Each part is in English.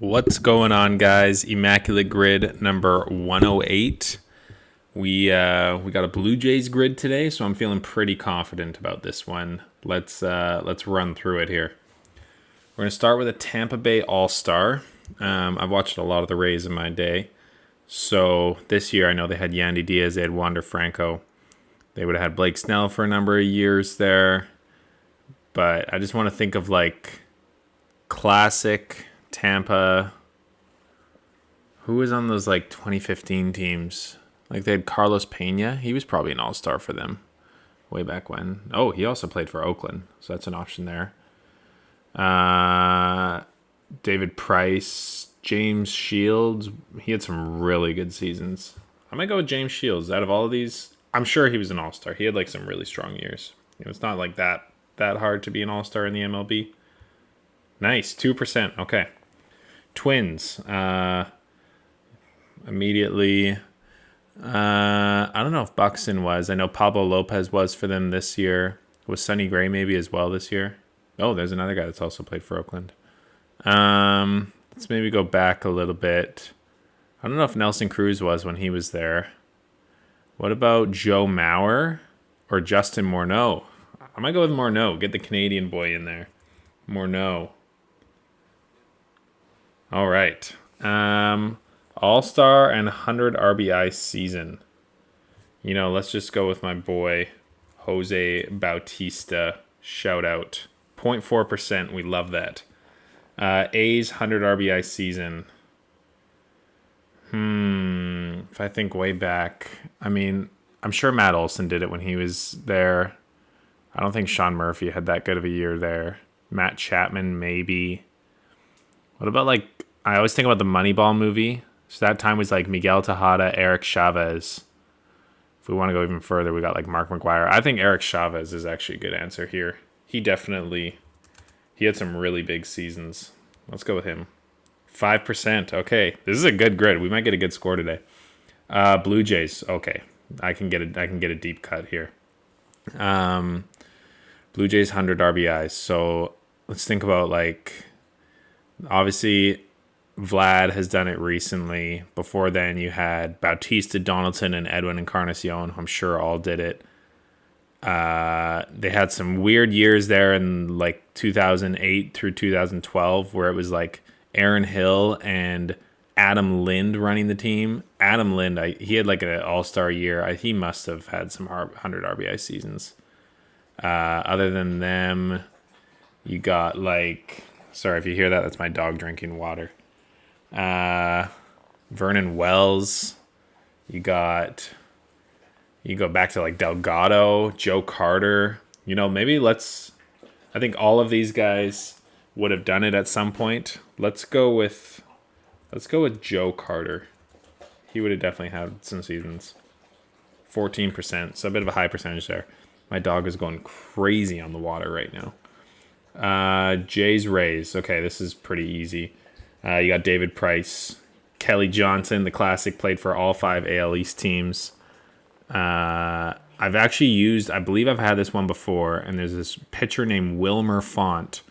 What's going on, guys? Immaculate Grid number 108. We got a Blue Jays grid today, so I'm feeling pretty confident about this one. Let's run through it here. We're gonna start with a Tampa Bay All-Star. I've watched a lot of the Rays in my day, so this year I know they had Yandy Diaz, they had Wander Franco, they would have had Blake Snell for a number of years there, but I just want to think of like classic Tampa. Who was on those like 2015 teams? Like they had Carlos Pena. He was probably an all-star for them way back when. Oh, he also played for Oakland, so that's an option there. David Price, James Shields. He had some really good seasons. I might go with James Shields. Out of all of these, I'm sure he was an all-star. He had like some really strong years. It's not like that hard to be an all-star in the MLB. Nice, 2%. Okay. Twins. Immediately. I don't know if Buxton was. I know Pablo Lopez was for them this year. Was Sonny Gray maybe as well this year? Oh, there's another guy that's also played for Oakland. Let's maybe go back a little bit. I don't know if Nelson Cruz was when he was there. What about Joe Mauer or Justin Morneau? I might go with Morneau. Get the Canadian boy in there. Morneau. All right. All-Star and 100 RBI season. Let's just go with my boy, Jose Bautista. Shout out. 0.4%. We love that. A's 100 RBI season. If I think way back, I'm sure Matt Olson did it when he was there. I don't think Sean Murphy had that good of a year there. Matt Chapman, maybe. What about I always think about the Moneyball movie. So that time was like Miguel Tejada, Eric Chavez. If we want to go even further, we got like Mark McGwire. I think Eric Chavez is actually a good answer here. He had some really big seasons. Let's go with him. 5%. Okay, this is a good grid. We might get a good score today. Blue Jays. Okay, I can get a deep cut here. Blue Jays 100 RBIs. So let's think about obviously Vlad has done it recently. Before then, you had Bautista, Donaldson, and Edwin Encarnacion, who I'm sure all did it. They had some weird years there in 2008 through 2012 where it was Aaron Hill and Adam Lind running the team. Adam Lind, he had an all-star year. He must have had some 100 RBI seasons. Other than them, you got sorry if you hear that, that's my dog drinking water. Vernon Wells. You go back to Delgado, Joe Carter. I think all of these guys would have done it at some point. Let's go with Joe Carter. He would have definitely had some seasons. 14%, so a bit of a high percentage there. My dog is going crazy on the water right now. Jays Rays. Okay, this is pretty easy. You got David Price, Kelly Johnson, the classic, played for all 5 AL East teams. I believe I've had this one before, and there's this pitcher named Wilmer Font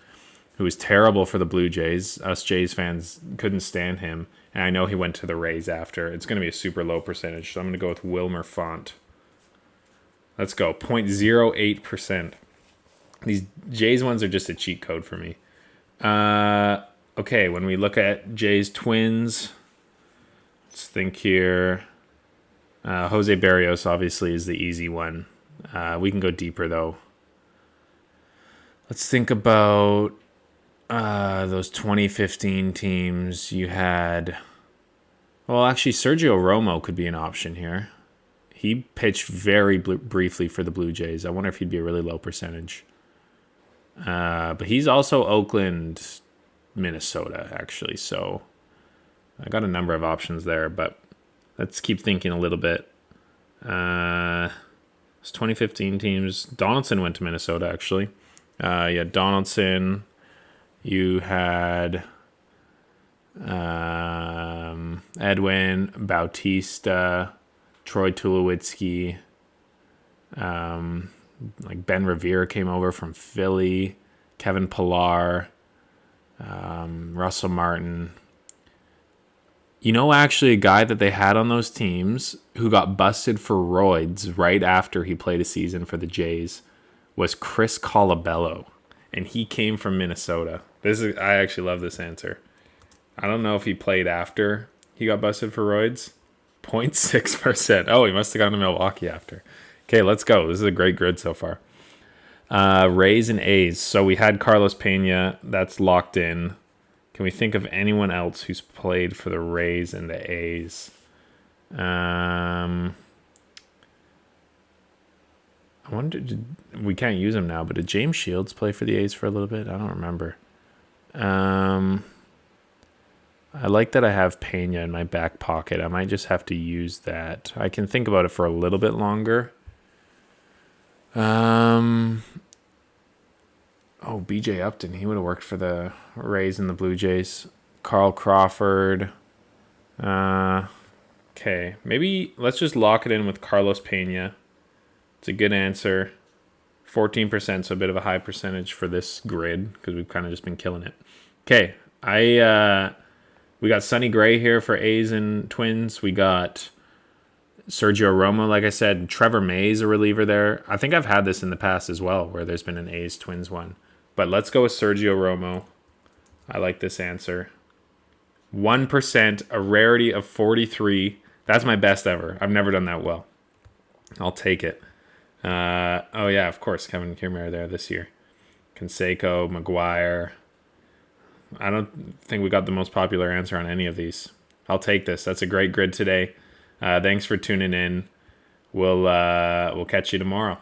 who was terrible for the Blue Jays. Us Jays fans couldn't stand him, and I know he went to the Rays after. It's going to be a super low percentage, so I'm going to go with Wilmer Font. Let's go, 0.08%. These Jays ones are just a cheat code for me. Okay, when we look at Jays Twins, let's think here. Jose Barrios obviously is the easy one. We can go deeper though. Let's think about those 2015 teams. You had, actually Sergio Romo could be an option here. He pitched very briefly for the Blue Jays. I wonder if he'd be a really low percentage. But he's also Oakland, Minnesota, actually. So I got a number of options there, but let's keep thinking a little bit. It's 2015 teams. Donaldson went to Minnesota, actually. You had Donaldson. You had Edwin, Bautista, Troy Tulowitzki. Ben Revere came over from Philly. Kevin Pillar. Russell Martin. You know, actually, a guy that they had on those teams who got busted for roids right after he played a season for the Jays was Chris Colabello, and he came from Minnesota. I actually love this answer. I don't know if he played after he got busted for roids. 0.6%. Oh, he must have gone to Milwaukee after. Okay, let's go. This is a great grid so far. Rays and A's. So we had Carlos Pena. That's locked in. Can we think of anyone else who's played for the Rays and the A's? I wonder, we can't use him now, but did James Shields play for the A's for a little bit? I don't remember. I like that I have Pena in my back pocket. I might just have to use that. I can think about it for a little bit longer. BJ Upton. He would have worked for the Rays and the Blue Jays. Carl Crawford. Okay, maybe let's just lock it in with Carlos Pena. It's a good answer. 14%, so a bit of a high percentage for this grid because we've kind of just been killing it. Okay, we got Sonny Gray here for A's and Twins. We got Sergio Romo, like I said. Trevor May's a reliever there. I think I've had this in the past as well, where there's been an A's Twins one. But let's go with Sergio Romo. I like this answer. 1%, a rarity of 43. That's my best ever. I've never done that well. I'll take it. Of course, Kevin Kiermaier there this year. Canseco, McGuire. I don't think we got the most popular answer on any of these. I'll take this. That's a great grid today. Thanks for tuning in. We'll catch you tomorrow.